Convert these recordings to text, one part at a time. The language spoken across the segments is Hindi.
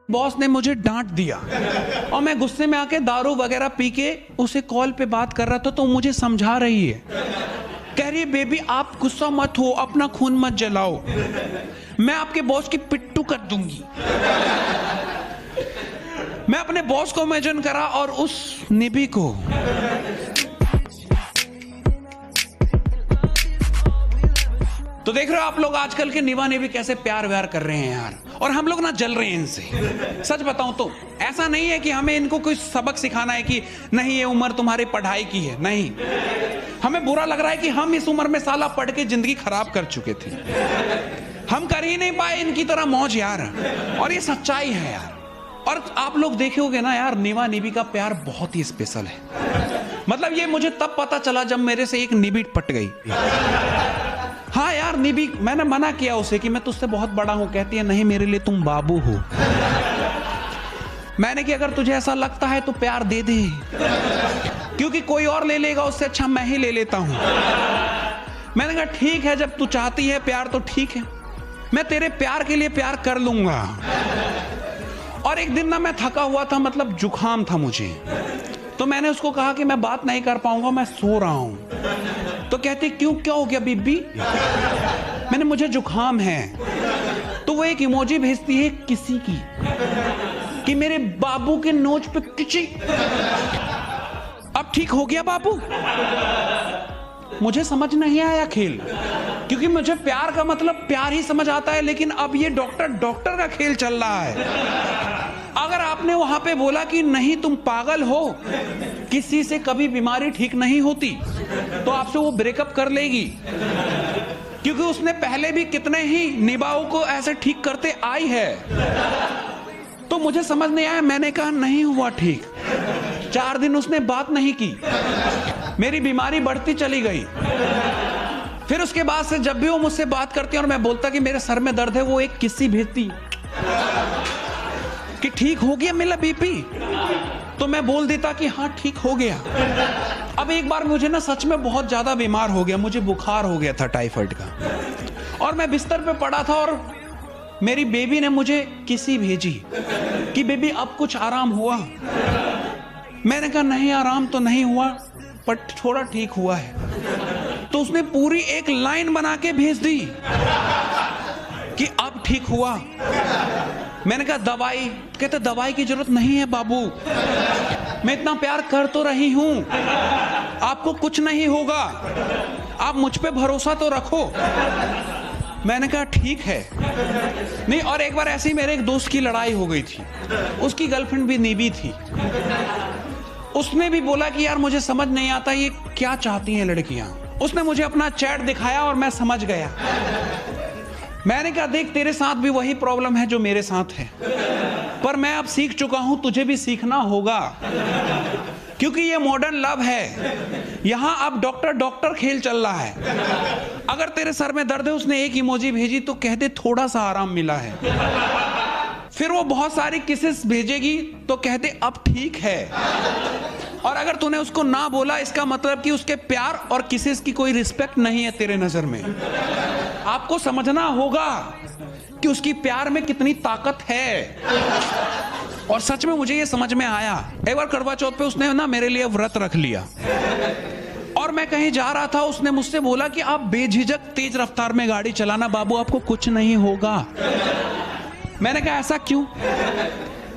बॉस ने मुझे डांट दिया और मैं गुस्से में आके दारू वगैरह पी के उसे कॉल पे बात कर रहा था, तो मुझे समझा रही है, कह रही है बेबी आप गुस्सा मत हो, अपना खून मत जलाओ, मैं आपके बॉस की पिट्टू कर दूंगी। मैं अपने बॉस को इमेजिन करा और उस निबी को। तो देख रहे हो आप लोग आजकल के निभा निभी कैसे प्यार व्यार कर रहे हैं यार, और हम लोग ना जल रहे हैं इनसे। सच बताऊं तो ऐसा नहीं है कि हमें इनको कोई सबक सिखाना है कि नहीं ये उम्र तुम्हारी पढ़ाई की है, नहीं, हमें बुरा लग रहा है कि हम इस उम्र में साला पढ़ के जिंदगी खराब कर चुके थे, हम कर ही नहीं पाए इनकी तरह मौज यार, और ये सच्चाई है यार। और आप लोग देखोगे ना यार, निभा निभी का प्यार बहुत ही स्पेशल है। मतलब ये मुझे तब पता चला जब मेरे से एक निबी पट गई। हाँ यार निबी, मैंने मना किया उसे कि मैं तुझसे बहुत बड़ा हूं, कहती है नहीं मेरे लिए तुम बाबू हो। मैंने कि अगर तुझे ऐसा लगता है तो प्यार दे दे, क्योंकि कोई और ले लेगा उससे अच्छा मैं ही ले लेता हूं। मैंने कहा ठीक है, जब तू चाहती है प्यार तो ठीक है, मैं तेरे प्यार के लिए प्यार कर लूंगा। और एक दिन ना मैं थका हुआ था, मतलब जुकाम था मुझे, तो मैंने उसको कहा कि मैं बात नहीं कर पाऊंगा, मैं सो रहा हूं। तो कहती क्यों, क्या हो गया बीबी? मैंने मुझे जुकाम है। तो वो एक इमोजी भेजती है किसी की, कि मेरे बाबू के नोच पे किसी। अब ठीक हो गया बाबू? मुझे समझ नहीं आया खेल, क्योंकि मुझे प्यार का मतलब प्यार ही समझ आता है, लेकिन अब ये डॉक्टर का खेल चल रहा है। अगर आपने वहां पे बोला कि नहीं तुम पागल हो, किसी से कभी बीमारी ठीक नहीं होती, तो आपसे वो ब्रेकअप कर लेगी, क्योंकि उसने पहले भी कितने ही निभाओं को ऐसे ठीक करते आई है। तो मुझे समझ नहीं आया, मैंने कहा नहीं हुआ ठीक। 4 दिन उसने बात नहीं की, मेरी बीमारी बढ़ती चली गई। फिर उसके बाद से जब भी वो मुझसे बात करती और मैं बोलता कि मेरे सर में दर्द है, वो एक किस्सी भेजती कि ठीक हो गया मेरा बीपी, तो मैं बोल देता कि हाँ ठीक हो गया। अब एक बार मुझे ना सच में बहुत ज्यादा बीमार हो गया, मुझे बुखार हो गया था टाइफाइड का, और मैं बिस्तर पे पड़ा था और मेरी बेबी ने मुझे किसी भेजी कि बेबी अब कुछ आराम हुआ? मैंने कहा नहीं आराम तो नहीं हुआ, पर थोड़ा ठीक हुआ है। तो उसने पूरी एक लाइन बना के भेज दी कि अब ठीक हुआ। मैंने कहा दवाई? कहते दवाई की जरूरत नहीं है बाबू, मैं इतना प्यार कर तो रही हूं, आपको कुछ नहीं होगा, आप मुझ पे भरोसा तो रखो। मैंने कहा ठीक है। नहीं, और एक बार ऐसे ही मेरे एक दोस्त की लड़ाई हो गई थी, उसकी गर्लफ्रेंड भी निबी थी। उसने भी बोला कि यार मुझे समझ नहीं आता ये क्या चाहती हैं लड़कियां। उसने मुझे अपना चैट दिखाया और मैं समझ गया। मैंने कहा देख तेरे साथ भी वही प्रॉब्लम है जो मेरे साथ है, पर मैं अब सीख चुका हूं, तुझे भी सीखना होगा, क्योंकि ये मॉडर्न लव है, यहां अब डॉक्टर खेल चल रहा है। अगर तेरे सर में दर्द है, उसने एक इमोजी भेजी तो कह दे थोड़ा सा आराम मिला है। फिर वो बहुत सारी किसेस भेजेगी तो कह दे अब ठीक है। और अगर तूने उसको ना बोला, इसका मतलब कि उसके प्यार और किसेस की कोई रिस्पेक्ट नहीं है तेरे नजर में। आपको समझना होगा कि उसकी प्यार में कितनी ताकत है। और सच में मुझे ये समझ में आया। एक बार करवा चौथ पे उसने ना मेरे लिए व्रत रख लिया, और मैं कहीं जा रहा था, उसने मुझसे बोला कि आप बेझिझक तेज रफ्तार में गाड़ी चलाना बाबू, आपको कुछ नहीं होगा। मैंने कहा ऐसा क्यों?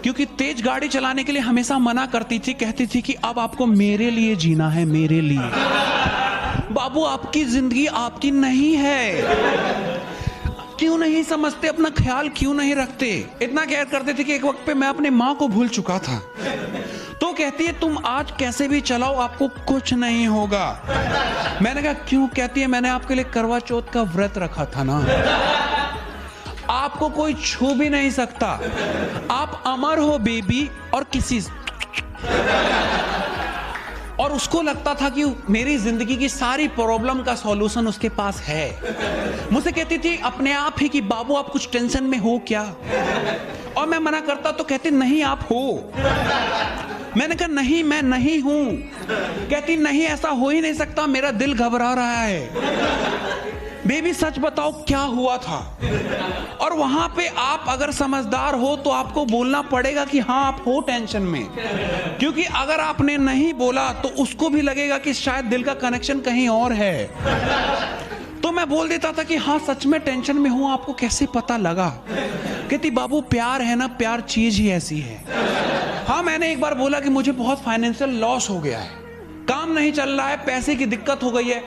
क्योंकि तेज गाड़ी चलाने के लिए हमेशा मना करती थी, कहती थी कि अब आपको मेरे लिए जीना है, मेरे लिए। बाबू आपकी जिंदगी आपकी नहीं है, क्यों नहीं समझते, अपना ख्याल क्यों नहीं रखते? इतना केयर करते थे कि एक वक्त पे मैं अपनी माँ को भूल चुका था। तो कहती है तुम आज कैसे भी चलाओ आपको कुछ नहीं होगा। मैंने कहा क्यों? कहती है मैंने आपके लिए करवा चौथ का व्रत रखा था ना, आपको कोई छू भी नहीं सकता, आप अमर हो बेबी। और किसी और उसको लगता था कि मेरी जिंदगी की सारी प्रॉब्लम का सॉल्यूशन उसके पास है। मुझसे कहती थी अपने आप ही कि बाबू आप कुछ टेंशन में हो क्या? और मैं मना करता तो कहती नहीं आप हो। मैंने कहा नहीं मैं नहीं हूं। कहती नहीं ऐसा हो ही नहीं सकता, मेरा दिल घबरा रहा है। बेबी सच बताओ क्या हुआ था। और वहां पे आप अगर समझदार हो तो आपको बोलना पड़ेगा कि हाँ आप हो टेंशन में, क्योंकि अगर आपने नहीं बोला तो उसको भी लगेगा कि शायद दिल का कनेक्शन कहीं और है। तो मैं बोल देता था कि हाँ सच में टेंशन में हूं। आपको कैसे पता लगा? कहती बाबू प्यार है ना, प्यार चीज ही ऐसी है। हाँ मैंने एक बार बोला कि मुझे बहुत फाइनेंशियल लॉस हो गया है, काम नहीं चल रहा है, पैसे की दिक्कत हो गई है।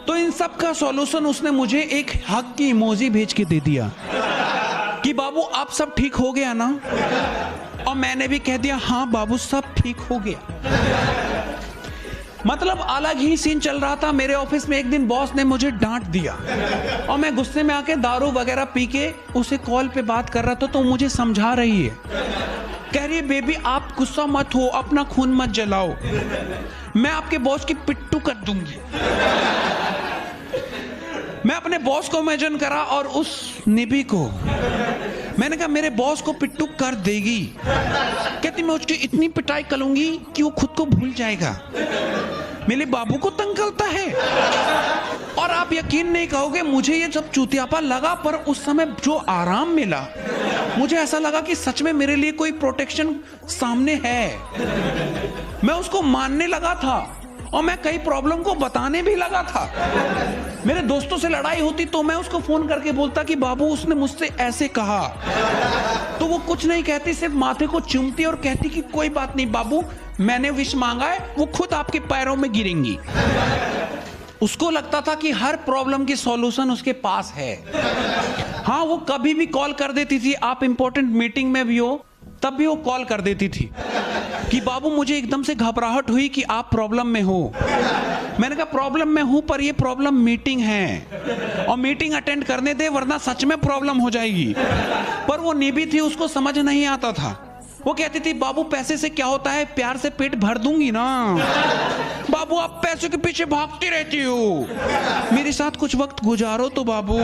तो इन सब का सॉल्यूशन उसने मुझे एक हक की इमोजी भेज के दे दिया कि बाबू अब सब ठीक हो गया ना। और मैंने भी कह दिया हाँ बाबू सब ठीक हो गया। मतलब अलग ही सीन चल रहा था। मेरे ऑफिस में एक दिन बॉस ने मुझे डांट दिया और मैं गुस्से में आके दारू वगैरह पी के उसे कॉल पे बात कर रहा था। तो मुझे समझा रही है, कह रही है बेबी आप गुस्सा मत हो, अपना खून मत जलाओ, मैं आपके बॉस की पिट्टू कर दूंगी। मैं अपने बॉस को इमेजिन करा और उस निबी को। मैंने कहा मेरे बॉस को पिट्टू कर देगी। कहती मैं उसकी इतनी पिटाई करूंगी कि वो खुद को भूल जाएगा। मेरे बाबू को तंग करता है। और आप यकीन नहीं कहोगे मुझे ये सब चूतियापा लगा, पर उस समय जो आराम मिला, मुझे ऐसा लगा कि सच में मेरे लिए कोई प्रोटेक्शन सामने है। मैं उसको मानने लगा था और मैं कई प्रॉब्लम को बताने भी लगा था। मेरे दोस्तों से लड़ाई होती तो मैं उसको फोन करके बोलता कि बाबू उसने मुझसे ऐसे कहा। तो वो कुछ नहीं कहती, सिर्फ माथे को चूमती और कहती कि कोई बात नहीं बाबू, मैंने विश मांगा है, वो खुद आपके पैरों में गिरेंगी। उसको लगता था कि हर प्रॉब्लम की सॉल्यूशन उसके पास है। हाँ वो कभी भी कॉल कर देती थी, आप इंपॉर्टेंट मीटिंग में भी हो तब भी वो कॉल कर देती थी कि बाबू मुझे एकदम से घबराहट हुई कि आप प्रॉब्लम में हो। मैंने कहा प्रॉब्लम में हूं पर ये प्रॉब्लम मीटिंग है और मीटिंग अटेंड करने दे वरना सच में प्रॉब्लम हो जाएगी। पर वो निबी थी, उसको समझ नहीं आता था। वो कहती थी बाबू पैसे से क्या होता है, प्यार से पेट भर दूंगी ना। बाबू आप पैसों के पीछे भागती रहती हो, मेरे साथ कुछ वक्त गुजारो तो बाबू।